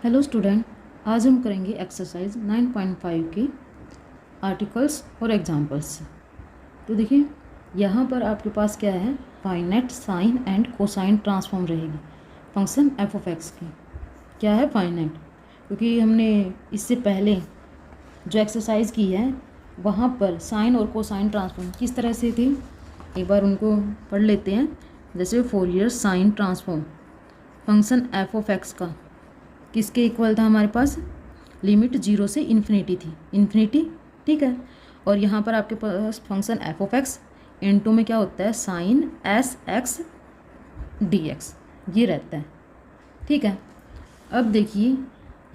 Hello student, आज हम करेंगे एक्सरसाइज 9.5 की आर्टिकल्स और एग्जांपल्स। तो देखिए यहाँ पर आपके पास क्या है, finite sine and cosine transform रहेगी फंक्शन एफ ऑफ एक्स की। क्या है फाइनेट, क्योंकि हमने इससे पहले जो एक्सरसाइज की है वहाँ पर साइन और कोसाइन ट्रांसफॉर्म किस तरह से थी, एक बार उनको पढ़ लेते हैं। जैसे Fourier sine transform function F of x का किसके इक्वल था, हमारे पास लिमिट 0 से इन्फिनिटी थी, इन्फिनिटी, ठीक है। और यहाँ पर आपके पास function F of x into में क्या होता है, sine S x D x, ये रहता है, ठीक है। अब देखिए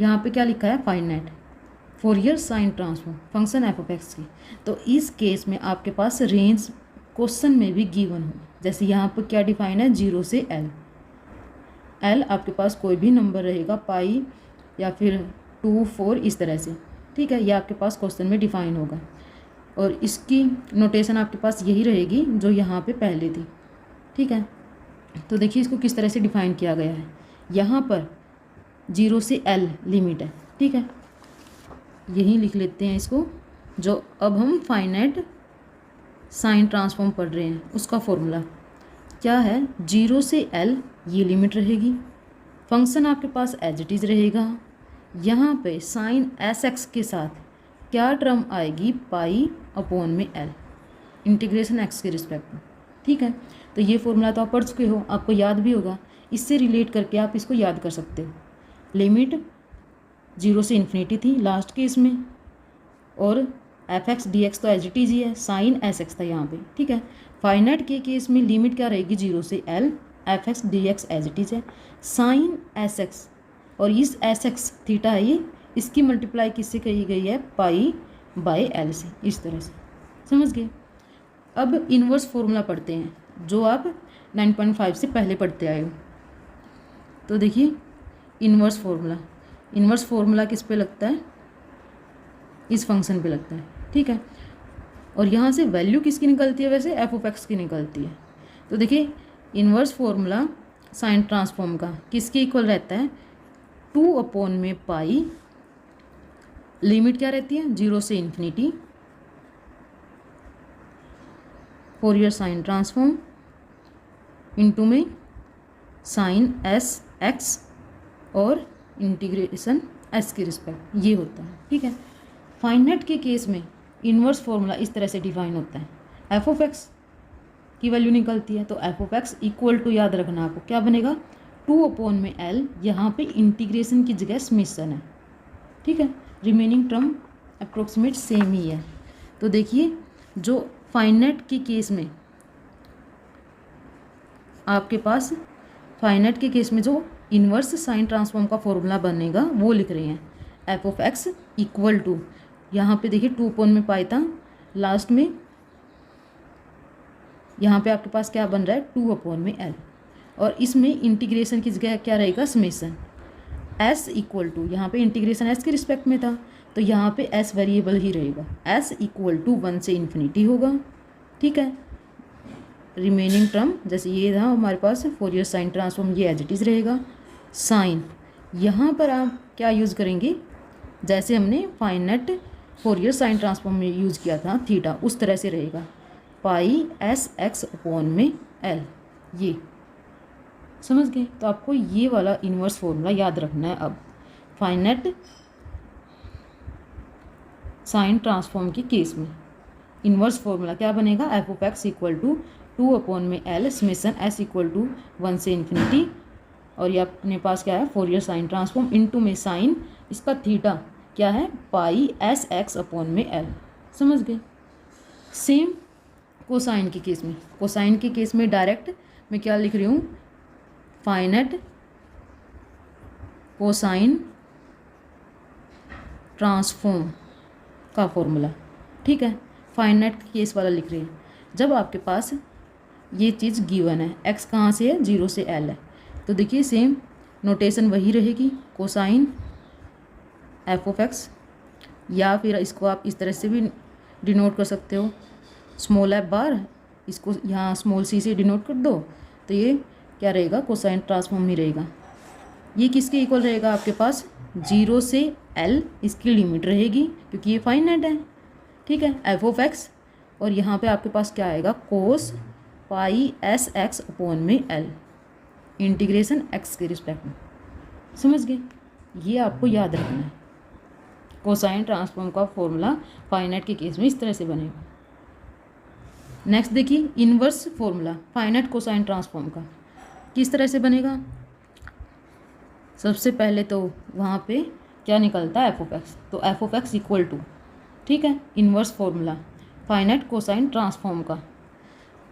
यहाँ पे क्या लिखा है, finite Fourier sine transform function F of X की। तो इस केस में आपके पास रेंज क्वेश्चन में भी गिवन हो, जैसे यहाँ पर क्या डिफाइन है, 0 से एल। एल आपके पास कोई भी नंबर रहेगा, पाई या फिर 2, 4 इस तरह से, ठीक है। ये आपके पास क्वेश्चन में डिफाइन होगा और इसकी नोटेशन आपके पास यही रहेगी जो यहाँ पे पहले थी, ठीक है। तो देखिए इसको किस तरह से डिफाइन किया गया है, यहाँ पर 0 से एल लिमिट है, ठीक है। यही लिख लेते हैं इसको, जो अब हम फाइनाइट साइन ट्रांसफॉर्म पढ़ रहे हैं उसका फॉर्मूला क्या है, 0 से एल ये लिमिट रहेगी, फंक्शन आपके पास एज इट इज़ रहेगा। यहाँ पे साइन एस एक्स के साथ क्या टर्म आएगी, पाई अपॉन में एल, इंटीग्रेशन एक्स के रिस्पेक्ट में, ठीक है। तो ये फॉर्मूला तो आप पढ़ चुके हो, आपको याद भी होगा, इससे रिलेट करके आप इसको याद कर सकते हो। लिमिट 0 से इन्फिनिटी थी लास्ट केस में, और एफ एक्स डी एक्स तो एज इट इज़ ही है, साइन एस एक्स था यहाँ पे, ठीक है। फाइनाइट के केस में लिमिट क्या रहेगी, 0 से L, F X D X as it is है, साइन एस एक्स, और इस एस एक्स थीटा है ये, इसकी मल्टीप्लाई किससे कही गई है, पाई बाय एल से, इस तरह से, समझ गए। अब इन्वर्स फॉर्मूला पढ़ते हैं जो आप 9.5 से पहले पढ़ते आए हो। तो देखिए इन्वर्स फार्मूला किस पे लगता है, इस फंक्शन पे लगता है, ठीक है। और यहाँ से वैल्यू किसकी निकलती है, वैसे एफ ऑफ एक्स की निकलती है। तो देखिए इन्वर्स फार्मूला साइन ट्रांसफॉर्म का किसके इक्वल रहता है, 2 अपॉन में पाई, लिमिट क्या रहती है, 0 से infinity, Fourier sine transform into में साइन एस एक्स और इंटीग्रेशन एस के रिस्पेक्ट, ये होता है, ठीक है। फाइनाइट के केस में इन्वर्स फार्मूला इस तरह से डिफाइन होता है, एफ ऑफ एक्स की वैल्यू निकलती है, तो F of x equal to, याद रखना आपको क्या बनेगा, 2 अपॉन में एल, यहाँ पे इंटीग्रेशन की जगह समेशन है, ठीक है। रिमेनिंग टर्म अप्रोक्सीमेट सेम ही है। तो देखिए जो फाइनाइट के केस में आपके पास, फाइनाइट के केस में जो इन्वर्स साइन ट्रांसफॉर्म का फॉर्मूला बनेगा वो लिख रहे हैं, F of x equal to, यहाँ पे देखिए 2 अपॉन में पाई था लास्ट में, यहाँ पे आपके पास क्या बन रहा है, 2 अपॉन में एल, और इसमें इंटीग्रेशन की जगह क्या रहेगा, समेशन, एस इक्वल टू, यहाँ पे इंटीग्रेशन एस के रिस्पेक्ट में था तो यहाँ पे एस वेरिएबल ही रहेगा, एस इक्वल टू 1 से इन्फिनिटी होगा, ठीक है। रिमेनिंग टर्म जैसे ये था हमारे पास फोरियर साइन ट्रांसफॉर्म, ये एज इट इज़ रहेगा। साइन यहाँ पर आप क्या यूज़ करेंगे, जैसे हमने फाइनाइट फोरियर साइन ट्रांसफॉर्म में यूज़ किया था थीटा, उस तरह से रहेगा, पाई एस एक्स अपॉन में एल, ये समझ गए। तो आपको ये वाला इन्वर्स फॉर्मूला याद रखना है। अब फाइनाइट साइन ट्रांसफॉर्म के केस में इन्वर्स फॉर्मूला क्या बनेगा, f of x equal to 2 upon में L, summation s equal to 1 से इन्फिनिटी, और ये अपने पास क्या है, फोरियर साइन ट्रांसफॉर्म इनटू में साइन, इसका थीटा क्या है, पाई एस एक्स अपॉन में एल, समझ गए। सेम कोसाइन के केस में, कोसाइन के केस में डायरेक्ट मैं क्या लिख रही हूँ, फाइनाइट कोसाइन ट्रांसफॉर्म का फॉर्मूला, ठीक है। फाइनाइट केस वाला लिख रहे हैं, जब आपके पास ये चीज़ गिवन है, एक्स कहाँ से है, 0 से एल है, तो देखिए सेम नोटेशन वही रहेगी, कोसाइन एफ ऑफ एक्स, या फिर इसको आप इस तरह से भी डिनोट कर सकते हो, स्मॉल एफ बार, इसको यहाँ स्मॉल सी से डिनोट कर दो, तो ये क्या रहेगा, कोसाइन ट्रांसफॉर्म ही रहेगा। ये किसके इक्वल रहेगा आपके पास, 0 से L इसकी लिमिट रहेगी क्योंकि ये फाइनाइट है, ठीक है, एफ ऑफ एक्स। और यहाँ पे आपके पास क्या आएगा, कोस पाई एस एक्स अपॉन में L, इंटीग्रेशन एक्स के रिस्पेक्ट में। समझ गए, ये आपको याद रखना है। कोसाइन ट्रांसफॉर्म का फॉर्मूला फाइनाइट के केस में इस तरह से बनेगा। नेक्स्ट देखिए inverse formula finite cosine transform का किस तरह से बनेगा। सबसे पहले तो वहाँ पे क्या निकलता है, एफ ऑफ एक्स, तो F of x equal to, ठीक है, inverse formula finite cosine transform का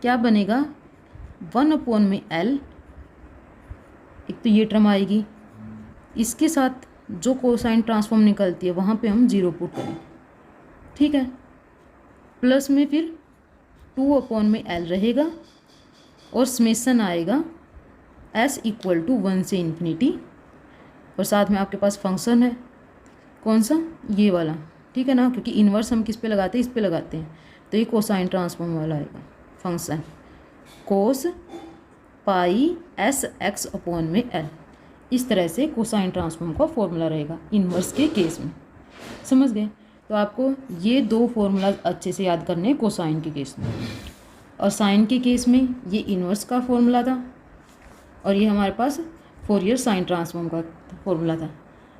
क्या बनेगा, 1 अपॉन में L, एक तो ये टर्म आएगी, इसके साथ जो कोसाइन ट्रांसफॉर्म निकलती है वहाँ पे हम 0 पुट करें, ठीक है, प्लस में फिर 2 अपॉन में L रहेगा और समेसन आएगा S इक्वल टू 1 से इन्फिनिटी, और साथ में आपके पास फंक्शन है कौन सा, ये वाला, ठीक है ना, क्योंकि इन्वर्स हम किस पे लगाते हैं, इस पे लगाते हैं, तो ये कोसाइन ट्रांसफॉर्म वाला आएगा फंक्शन कोस पाई एस एक्स अपॉन में L। इस तरह से कोसाइन ट्रांसफॉर्म का फॉर्मूला रहेगा इन्वर्स के केस में। समझ गए, तो आपको ये 2 फॉर्मूला अच्छे से याद करने हैं कोसाइन के केस में। और साइन के केस में ये इन्वर्स का फॉर्मूला था और ये हमारे पास फोरियर साइन ट्रांसफॉर्म का फॉर्मूला था।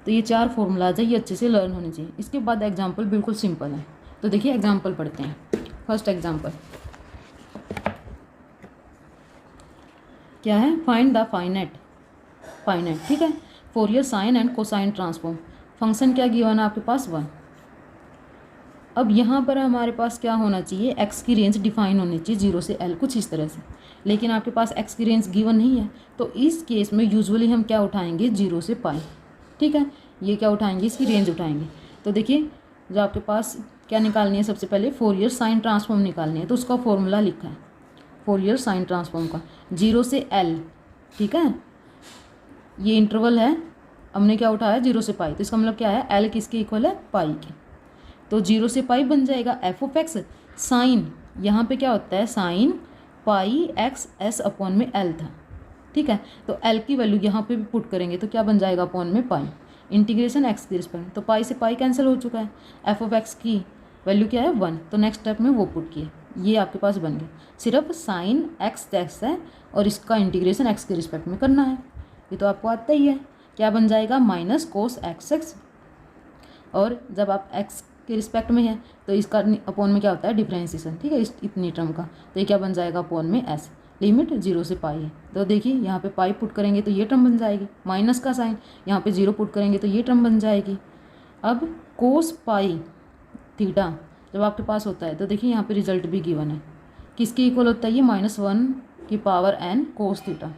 तो ये 4 फॉर्मूलाज है, ये अच्छे से लर्न होने चाहिए। इसके बाद एग्जाम्पल बिल्कुल सिंपल है, तो देखिए एग्जाम्पल पढ़ते हैं। फर्स्ट एग्जाम्पल क्या है, फाइंड द फाइनाइट, ठीक है, Fourier sign and cosine transform. Function क्या गिवन है आपके पास, 1। अब यहाँ पर हमारे पास क्या होना चाहिए, एक्स की रेंज डिफाइन होनी चाहिए 0 से L, कुछ इस तरह से, लेकिन आपके पास एक्स की रेंज गिवन नहीं है। तो इस केस में यूजुअली हम क्या उठाएंगे, 0 से पाई, ठीक है, ये क्या उठाएंगे, इसकी रेंज उठाएंगे। तो देखिए जो आपके पास क्या निकालनी है, सबसे पहले फोरियर साइन ट्रांसफॉर्म निकालनी है, तो उसका फॉर्मूला लिखा है फोरियर साइन ट्रांसफॉर्म का 0 से L, ठीक है, ये इंटरवल है, हमने क्या उठाया 0 से पाई, तो इसका मतलब क्या है, L किसके इक्वल है, पाई के, तो 0 से पाई बन जाएगा एफ ऑफ एक्स साइन, यहाँ पे क्या होता है sine pi x S upon में L था, ठीक है, तो L की वैल्यू यहाँ पे भी पुट करेंगे तो क्या बन जाएगा, अपॉन में पाई, इंटीग्रेशन एक्स के रिस्पेक्ट, तो पाई से पाई कैंसिल हो चुका है, एफ ऑफ एक्स की वैल्यू क्या है 1, तो नेक्स्ट स्टेप में वो पुट किए, ये आपके पास बन गया। सिर्फ साइन एक्स है और इसका इंटीग्रेशन एक्स के रिस्पेक्ट में करना है, ये तो आपको आता ही है। क्या बन जाएगा, माइनस कोस एक्स एक्स, और जब आप एक्स के रिस्पेक्ट में है तो इसका अपॉन में क्या होता है, डिफरेंशिएशन, ठीक है, इस इतनी टर्म का, तो ये क्या बन जाएगा, अपॉन में एस, लिमिट 0 से पाई है, तो देखिए यहाँ पे पाई पुट करेंगे तो ये टर्म बन जाएगी, माइनस का साइन, यहाँ पे 0 पुट करेंगे तो ये टर्म बन जाएगी। अब कोस पाई थीटा जब आपके पास होता है तो देखिए यहाँ पे रिजल्ट भी गिवन है, किसके इक्वल होता है, ये -1 की पावर n कोस थीटा,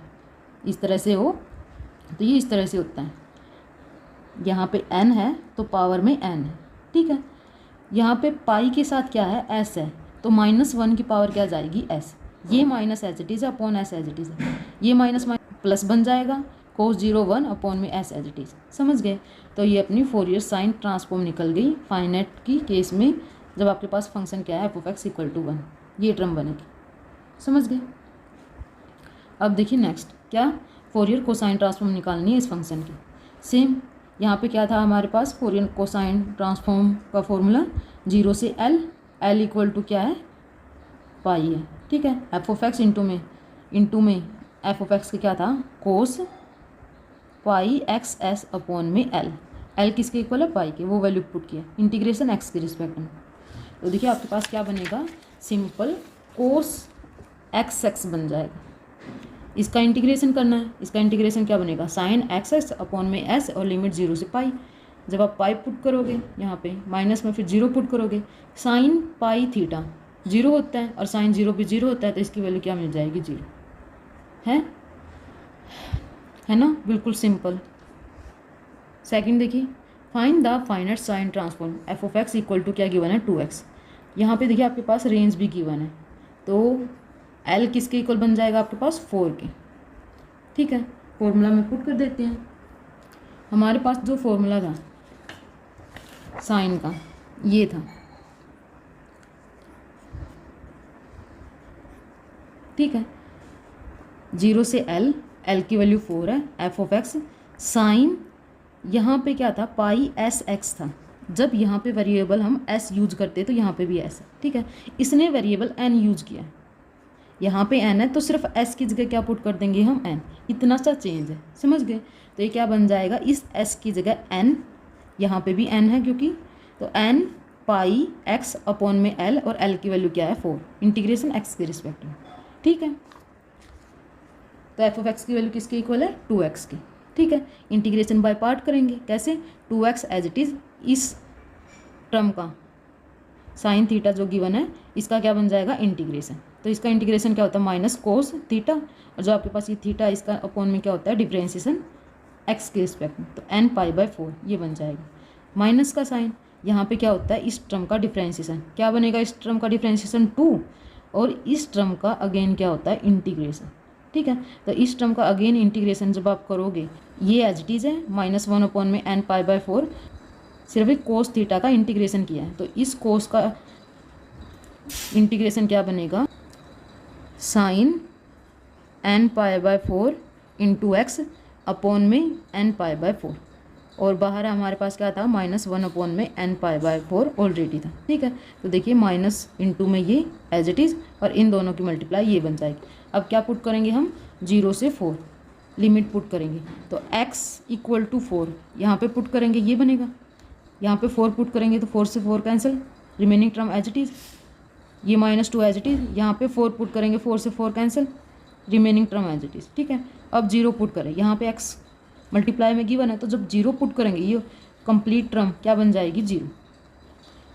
इस तरह से हो, तो ये इस तरह से होता है, यहाँ पे n है तो पावर में n है, ठीक है, यहाँ पे पाई के साथ क्या है, s है, तो -1 की पावर क्या जाएगी, s, ये minus as it is upon S as it is, ये माइनस प्लस बन जाएगा, कोस 0 1 अपॉन में एस एज इट इज़। समझ गए, तो ये अपनी फोरियर साइन ट्रांसफॉर्म निकल गई फाइनाइट की केस में, जब आपके पास फंक्शन क्या है, F of x equal to 1, ये टर्म बनेगी। समझ गए, अब देखिए नेक्स्ट क्या, फोरियर कोसाइन ट्रांसफॉर्म निकालनी है इस फंक्शन की। सेम यहाँ पे क्या था हमारे पास, फोरियर कोसाइन ट्रांसफॉर्म का फॉर्मूला 0 से L इक्वल टू क्या है, पाई है, ठीक है, एफ ऑफ एक्स इंटू में एफ ऑफ एक्स का क्या था, कोस पाई एक्स एस अपॉन में L किसके इक्वल है, पाई के, वो वैल्यू पुट किया, इंटीग्रेशन एक्स के रिस्पेक्ट में, तो देखिए आपके पास क्या बनेगा, सिंपल कोस एक्स एक्स बन जाएगा। इसका इंटीग्रेशन करना है, इसका इंटीग्रेशन क्या बनेगा, साइन एक्स एक्स अपॉन में एस और लिमिट 0 से पाई, जब आप पाई पुट करोगे यहाँ पे माइनस में फिर 0 पुट करोगे, साइन पाई थीटा 0 होता है और साइन 0 भी 0 होता है, तो इसकी वैल्यू क्या मिल जाएगी, 0 है ना, बिल्कुल सिंपल। सेकंड देखिए, find the finite sine transform F of x equal to क्या गिवन है, 2x। यहाँ पे देखिए आपके पास रेंज भी गिवन है, तो L किसके इक्वल बन जाएगा आपके पास, 4 के, ठीक है, फॉर्मूला में पुट कर देते हैं। हमारे पास जो फॉर्मूला था साइन का ये था, ठीक है, 0 से L की वैल्यू 4 है, एफ ऑफ एक्स साइन यहाँ पे क्या था, पाई एस एक्स था। जब यहाँ पे वेरिएबल हम एस यूज करते तो यहाँ पे भी एस है, ठीक है। इसने वेरिएबल एन यूज किया, यहाँ पे एन है तो सिर्फ एस की जगह क्या पुट कर देंगे हम, एन। इतना सा चेंज है, समझ गए। तो ये क्या बन जाएगा, इस एस की जगह एन, यहाँ पे भी एन है क्योंकि, तो एन पाई एक्स अपॉन में एल, और एल की वैल्यू क्या है 4, इंटीग्रेशन एक्स के रिस्पेक्ट में, ठीक है। तो एफ ऑफ एक्स की वैल्यू किसके इक्वल है, 2x की, ठीक है। इंटीग्रेशन बाय पार्ट करेंगे, कैसे, 2x एज इट इज़, इस टर्म का साइन थीटा जो गिवन है इसका क्या बन जाएगा, इंटीग्रेशन। तो इसका इंटीग्रेशन क्या होता है, माइनस कोस थीटा, और जो आपके पास ये थीटा इसका अपॉन में क्या होता है, डिफ्रेंशिएशन एक्स के रिस्पेक्ट में, तो एन पाई बाय 4 ये बन जाएगा। माइनस का साइन, यहाँ पे क्या होता है, इस टर्म का डिफ्रेंशिएशन क्या बनेगा, इस टर्म का डिफ्रेंशिएशन 2, और इस टर्म का अगेन क्या होता है, इंटीग्रेशन, ठीक है। तो इस टर्म का अगेन इंटीग्रेशन जब आप करोगे, ये एज इट इज़ है -1 अपॉन में एन पाई बाय 4, सिर्फ एक कोस थीटा का इंटीग्रेशन किया है, तो इस कोस का इंटीग्रेशन क्या बनेगा, sine N pi by 4 into X upon में एन पाई बाय 4, और बाहर हमारे पास क्या था, -1 अपॉन में एन पाई बाय 4 ऑलरेडी था, ठीक है। तो देखिए माइनस इंटू में ये एज इट इज़, और इन दोनों की मल्टीप्लाई ये बन जाएगी। अब क्या पुट करेंगे हम, 0 से 4 लिमिट पुट करेंगे, तो x इक्वल टू 4 यहाँ पे पुट करेंगे, ये बनेगा। यहाँ पे 4 पुट करेंगे तो 4 से 4 cancel, remaining term as it is, ये -2 एज इट इज़, यहाँ पे 4 पुट करेंगे, 4 से 4 cancel, remaining term as it is, ठीक है। अब 0 पुट करें, यहाँ पे x मल्टीप्लाई में गिवन है, तो जब 0 पुट करेंगे ये कंप्लीट टर्म क्या बन जाएगी, 0।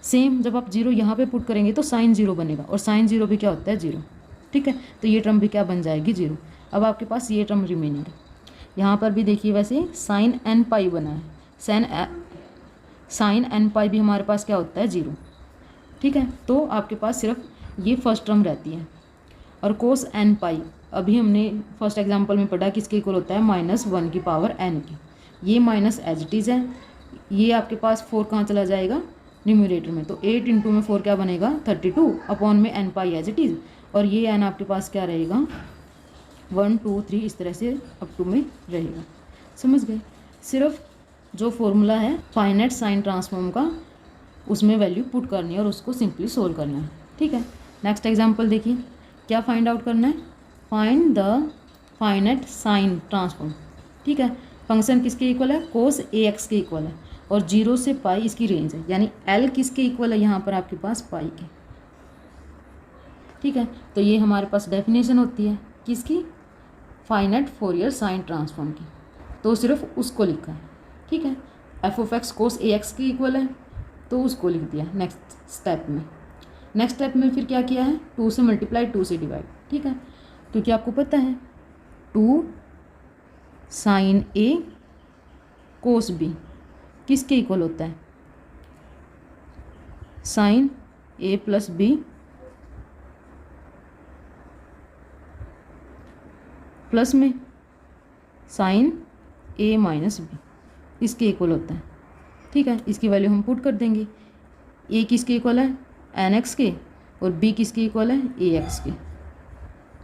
सेम जब आप 0 यहाँ पे पुट करेंगे तो साइन 0 बनेगा, और साइन 0 भी क्या होता है, 0, ठीक है। तो ये टर्म भी क्या बन जाएगी, 0। अब आपके पास ये टर्म रिमेनिंग है। यहाँ पर भी देखिए वैसे साइन एन पाई बना है, साइन एन पाई भी हमारे पास क्या होता है, 0, ठीक है। तो आपके पास सिर्फ ये फर्स्ट टर्म रहती है, और कोस एन पाई अभी हमने फर्स्ट एग्जांपल में पढ़ा किसके इक्वल होता है, -1 की पावर n की। ये माइनस एज इट इज़ है, ये आपके पास 4 कहाँ चला जाएगा, न्यूमरेटर में, तो 8 इंटू में 4 क्या बनेगा, 32 अपॉन में N pi as it is, और ये एन आपके पास क्या रहेगा, 1 2 3 इस तरह से अप टू में रहेगा, समझ गए। सिर्फ जो फॉर्मूला है फाइनाइट साइन ट्रांसफॉर्म का, उसमें वैल्यू पुट करनी है और उसको सिंपली सोल्व करना है, ठीक है। नेक्स्ट एग्जांपल देखिए, क्या फाइंड आउट करना है, find the finite sine transform, ठीक है। फंक्शन किसके इक्वल है, कोस ए एक्स के इक्वल है, और 0 से पाई इसकी रेंज है, यानी एल किसके इक्वल है, यहाँ पर आपके पास पाई के, ठीक है। तो ये हमारे पास डेफिनेशन होती है किसकी, फाइनाइट फोरियर साइन ट्रांसफॉर्म की, तो सिर्फ उसको लिखा है, ठीक है। F of x cos A x के इक्वल है, तो उसको लिख दिया नेक्स्ट स्टेप में। नेक्स्ट स्टेप में फिर क्या किया है, 2 से मल्टीप्लाई, 2 से डिवाइड, ठीक है, क्योंकि आपको पता है 2 साइन ए कोस बी किसके इक्वल होता है, sign A plus B plus में साइन ए माइनस बी, इसके इक्वल होता है, ठीक है। इसकी वैल्यू हम पुट कर देंगे, ए किसके इक्वल है, एन एक्स के, और बी किसके इक्वल है, ए एक्स के,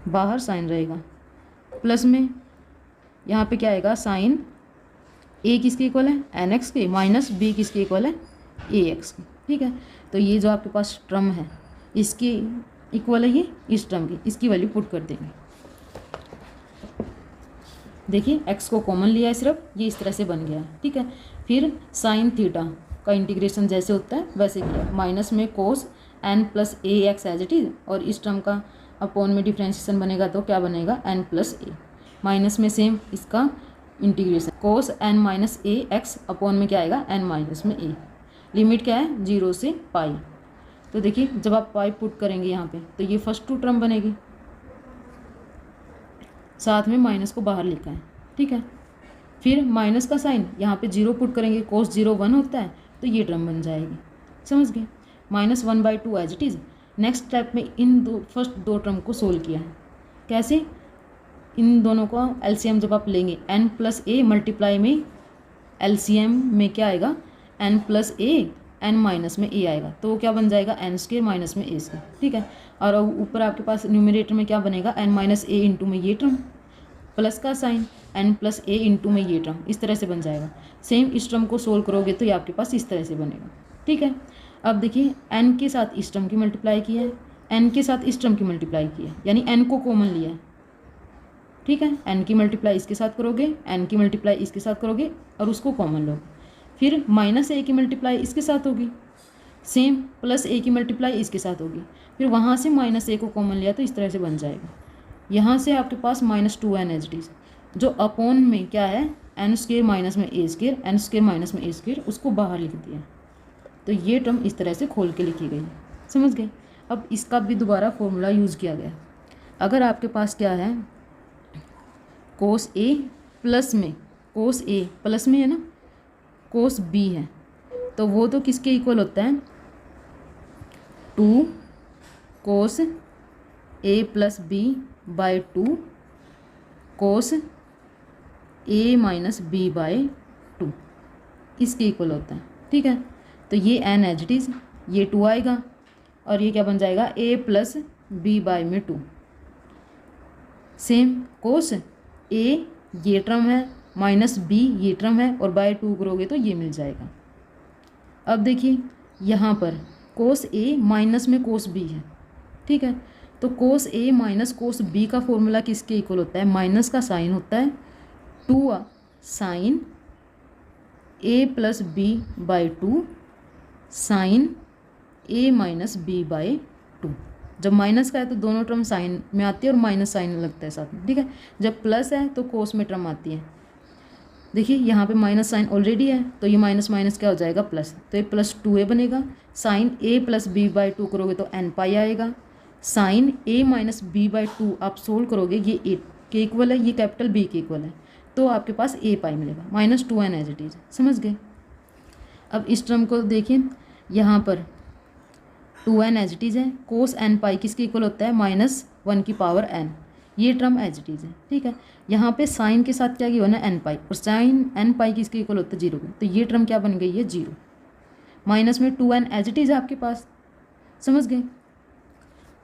बाहर साइन रहेगा, प्लस में यहाँ पे क्या आएगा, साइन ए किसके इक्वल है, एन एक्स के, माइनस बी किसके इक्वल है, ए एक्स के, ठीक है। तो ये जो आपके पास टर्म है इसके इक्वल है ये इस टर्म की, इसकी वैल्यू पुट कर देंगे। देखिए x को कॉमन लिया है सिर्फ, ये इस तरह से बन गया है, ठीक है। फिर साइन थीटा का इंटीग्रेशन जैसे होता है वैसे किया, माइनस में cos n plus A X as it is, और इस टर्म का अपॉन में डिफ्रेंशिएशन बनेगा तो क्या बनेगा, n प्लस ए, माइनस में सेम इसका इंटीग्रेशन, कोस n माइनस ए एक्स अपॉन में क्या आएगा, n माइनस में ए, लिमिट क्या है 0 से पाई। तो देखिए जब आप पाई पुट करेंगे यहाँ पे तो ये फर्स्ट 2 टर्म बनेगी, साथ में माइनस को बाहर लिखा है, ठीक है। फिर माइनस का साइन यहाँ पे 0 पुट करेंगे, कोस 0 1 होता है, तो ये टर्म बन जाएगी, समझ गए, -1/2 as it is. Next step में इन फर्स्ट 2 टर्म को सोल्व किया है, कैसे, इन दोनों का एलसीएम जब आप लेंगे n प्लस ए मल्टीप्लाई में एलसीएम में क्या आएगा, n प्लस ए, n माइनस में ए आएगा, तो क्या बन जाएगा, n स्क्वायर माइनस में ए स्क्वायर, ठीक है। और ऊपर आपके पास न्यूमरेटर में क्या बनेगा, n माइनस ए इंटू में ये टर्म, प्लस का साइन एन प्लस ए इंटू में ये टर्म, इस तरह से बन जाएगा। सेम इस टर्म को सोल्व करोगे तो ये आपके पास इस तरह से बनेगा। ठीक है, अब देखिए एन के साथ इस टर्म की मल्टीप्लाई की है, एन के साथ इस टर्म की मल्टीप्लाई की है, यानी एन को कॉमन लिया है। ठीक है, एन की मल्टीप्लाई इसके साथ करोगे, एन की मल्टीप्लाई इसके साथ करोगे और उसको कॉमन लोगे। फिर माइनस ए की मल्टीप्लाई इसके साथ होगी, सेम प्लस ए की मल्टीप्लाई इसके साथ होगी। फिर वहाँ से माइनस ए को कॉमन लिया तो इस तरह से बन जाएगा। यहाँ से आपके पास -2n एज इट इज़, जो अपॉन में क्या है एन स्क्वेयर माइनस में ए स्क्वेयर, एन स्क्वेयर माइनस में ए स्क्वेयर, उसको बाहर लिख दिया। तो ये टर्म इस तरह से खोल के लिखी गई, समझ गए। अब इसका भी दोबारा फॉर्मूला यूज़ किया गया। अगर आपके पास क्या है कोस ए प्लस में, कोस ए प्लस में है ना कोस बी है, तो वो तो किसके इक्वल होता है 2 कोस ए प्लस बी बाय 2 कोस ए माइनस बी बाय 2 इसके इक्वल होता है। ठीक है, तो ये एन एज इट इज़, ये 2 आएगा और ये क्या बन जाएगा ए प्लस बी बाय में 2। सेम कोस ए ये टर्म है माइनस बी ये टर्म है और बाय 2 करोगे तो ये मिल जाएगा। अब देखिए यहाँ पर कोस ए माइनस में कोस बी है। ठीक है, तो कोस ए माइनस कोस बी का फॉर्मूला किसके इक्वल होता है, माइनस का साइन होता है 2 sign A plus B bye 2 sign A minus B bye 2। जब माइनस का है तो दोनों टर्म साइन में आती है और माइनस साइन लगता है साथ में। ठीक है, जब प्लस है तो कोस में टर्म आती है। देखिए यहाँ पे माइनस साइन ऑलरेडी है तो ये माइनस माइनस क्या हो जाएगा प्लस, तो ये प्लस 2a बनेगा। Sine A plus B by 2 करोगे तो एन पाई आएगा। Sine A minus B by 2 आप सोल्व करोगे, ये ए के इक्वल है, ये कैपिटल बी के इक्वल है, तो आपके पास ए पाई मिलेगा -2n एज इट इज। समझ गए। अब इस टर्म को देखिए, यहाँ पर 2n एज इट इज़ है, कोस एन पाई किसके इक्वल होता है -1 की पावर n, ये टर्म एज इट इज़ है। ठीक है, यहाँ पे साइन के साथ क्या गिवन है एन पाई, और साइन एन पाई किसके इक्वल होता है 0 के, तो ये टर्म क्या बन गई है 0। माइनस में 2n एज इट इज़ है आपके पास। समझ गए।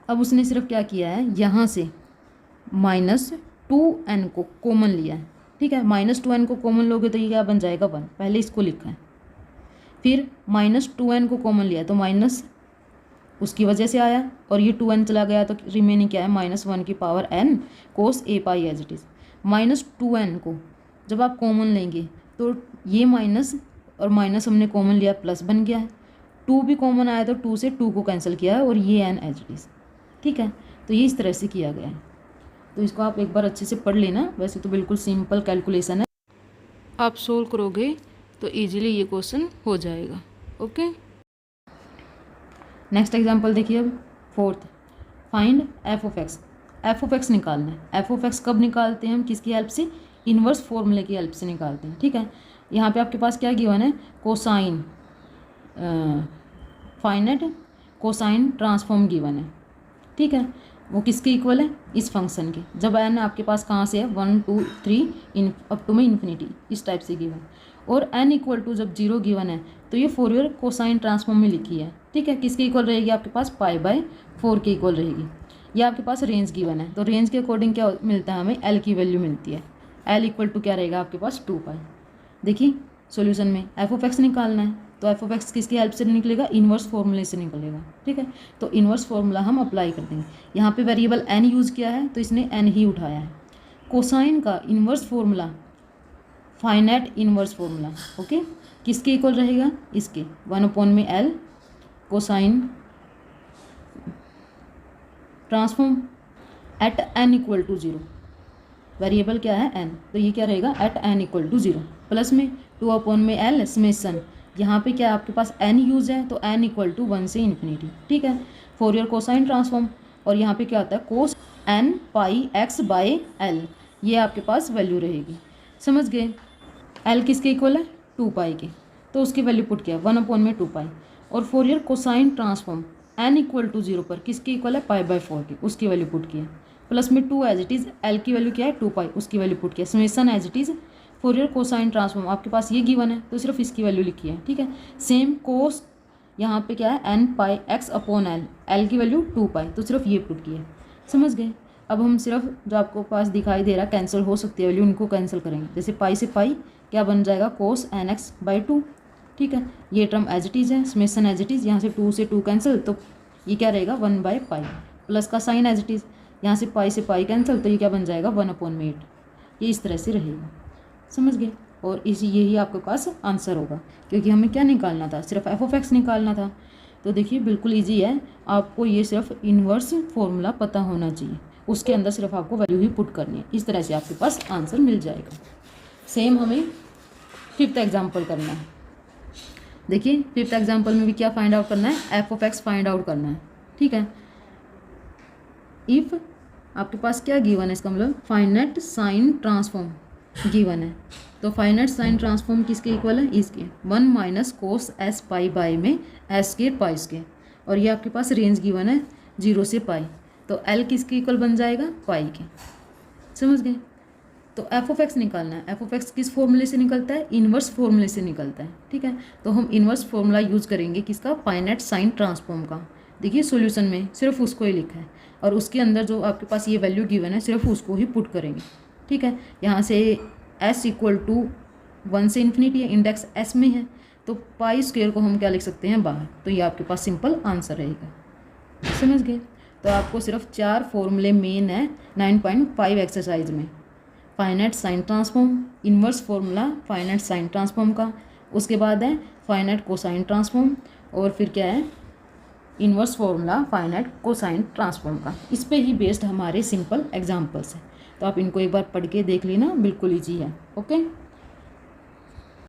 अब उसने सिर्फ क्या किया है, यहाँ से -2n को कॉमन लिया है। ठीक है, -2n को कॉमन लोगे तो ये क्या बन जाएगा 1, पहले इसको लिखा है। फिर -2n को कॉमन लिया तो माइनस उसकी वजह से आया, और ये 2n चला गया तो रिमेनिंग क्या है -1 की power n cos A pi as it is. -2n को जब आप कॉमन लेंगे तो ये माइनस और माइनस हमने कॉमन लिया प्लस बन गया है। 2 भी कॉमन आया तो 2 से 2 को कैंसिल किया है और ये n एज इट इज़। ठीक है, तो ये इस तरह से किया गया है। तो इसको आप एक बार अच्छे से पढ़ लेना। वैसे तो बिल्कुल सिंपल कैलकुलेशन है, आप सोल्व करोगे तो ईजिली ये क्वेश्चन हो जाएगा। ओके, नेक्स्ट एग्जाम्पल देखिए। अब 4th, find F of x. F of x निकालना है। एफ ऑफ एक्स कब निकालते हैं हम, किसकी हेल्प से, इन्वर्स फॉर्मूले की हेल्प से निकालते हैं। ठीक है, यहाँ पे आपके पास क्या गिवन है, cosine finite cosine transform given है। ठीक है, वो किसके इक्वल है, इस फंक्शन के। जब एन आपके पास कहाँ से है 1 2 3 अप टू में इन्फिनिटी, इस टाइप से गिवन। और एन इक्वल टू जब 0 गिवन है तो ये फोरियर कोसाइन ट्रांसफॉर्म में लिखी है। ठीक है, किसके इक्वल रहेगी आपके पास π/4 के इक्वल रहेगी। ये आपके पास रेंज गिवन है, तो रेंज के अकॉर्डिंग क्या मिलता है हमें, एल की वैल्यू मिलती है। एल इक्वल टू क्या रहेगा आपके पास 2π। देखिए सॉल्यूशन में एफ ऑफ एक्स निकालना है, तो एफ ऑफ एक्स किसकी हेल्प से निकलेगा, इन्वर्स फॉर्मूले से निकलेगा। ठीक है, तो इन्वर्स फॉर्मूला हम अप्लाई कर देंगे। यहाँ पे वेरिएबल एन यूज़ किया है तो इसने एन ही उठाया है। कोसाइन का inverse formula finite inverse formula, okay, किसके इक्वल रहेगा, इसके 1/L cosine transform at n equal to 0। Variable क्या है n, तो ये क्या रहेगा at n equal to 0, plus में 2/L समेसन। यहाँ पे क्या आपके पास n यूज़ है तो n इक्वल टू 1 से इन्फिनिटी। ठीक है, फोरियर कोसाइन ट्रांसफॉर्म, और यहाँ पे क्या होता है कोस n पाई x बाय l, ये आपके पास वैल्यू रहेगी। समझ गए। l किसके इक्वल है 2π के, तो उसकी वैल्यू पुट किया 1/2π। और Fourier cosine transform n equal to 0 पर किसके इक्वल है π/4 की, उसकी वैल्यू पुट किया। प्लस में 2 एज इट इज़, l की वैल्यू क्या है 2π, उसकी वैल्यू पुट किया। Summation as it is Fourier cosine transform आपके पास ये गिवन है तो सिर्फ इसकी वैल्यू लिखी है। ठीक है, सेम कोस यहाँ पे क्या है n π x/L, l की वैल्यू 2π, तो सिर्फ ये पुट किया। समझ गए। अब हम सिर्फ जो आपको पास दिखाई दे रहा कैंसिल हो सकती है वैल्यू, उनको कैंसिल करेंगे। जैसे पाई से पाई क्या बन जाएगा, कोस nx/2। ठीक है, ये टर्म एज इट इज़ है, समेशन एज इट इज़, यहाँ से 2 से 2 कैंसिल, तो ये क्या रहेगा 1/पाई, प्लस का साइन एज इट इज़, यहाँ से पाई कैंसिल, तो ये क्या बन जाएगा 1/8। ये इस तरह से रहेगा, समझ गए। और इसी यही आपके पास आंसर होगा, क्योंकि हमें क्या निकालना था, सिर्फ f(x) निकालना था। तो देखिए बिल्कुल ईजी है, आपको ये सिर्फ इन्वर्स फॉर्मूला पता होना चाहिए, उसके अंदर सिर्फ आपको वैल्यू ही पुट करनी है, इस तरह से आपके पास आंसर मिल जाएगा। सेम हमें 5th एग्जाम्पल करना है। देखिए 5th एग्जाम्पल में भी क्या फाइंड आउट करना है, f(x) फाइंड आउट करना है। ठीक है, इफ़ आपके पास क्या गिवन है, इसका मतलब फाइनाइट साइन ट्रांसफॉर्म गिवन है, तो फाइनाइट साइन ट्रांसफॉर्म किसके इक्वल है, इसके 1 - cos s पाई बाई में s² पाई स्क्वायर, और ये आपके पास रेंज गिवन है 0 से पाई, तो L किसके इक्वल बन जाएगा, पाई के, समझ गए। तो f(x) निकालना है, f(x) किस फॉर्मूले से निकलता है, इन्वर्स फॉर्मूले से निकलता है। ठीक है, तो हम इन्वर्स फॉर्मूला यूज़ करेंगे किसका, फाइनाइट साइन ट्रांसफॉर्म का। देखिए सॉल्यूशन में सिर्फ उसको ही लिखा है, और उसके अंदर जो आपके पास ये वैल्यू गिवन है सिर्फ उसको ही पुट करेंगे। ठीक है, यहाँ से s = 1 से इन्फिनिटी है, इंडेक्स s में है, तो पाई स्क्वायर को हम क्या लिख सकते हैं, बाहर, तो ये आपके पास सिंपल आंसर रहेगा, समझ गए। तो आपको सिर्फ 4 फॉर्मूले मेन है 9.5 एक्सरसाइज में, finite sine transform, inverse formula finite sine transform का, उसके बाद है फाइनाइट कोसाइन ट्रांसफॉर्म, और फिर क्या है, inverse formula finite cosine transform का। इस पे ही बेस्ड हमारे सिंपल एग्जाम्पल्स हैं, तो आप इनको एक बार पढ़ के देख लेना, बिल्कुल ईजी है। ओके।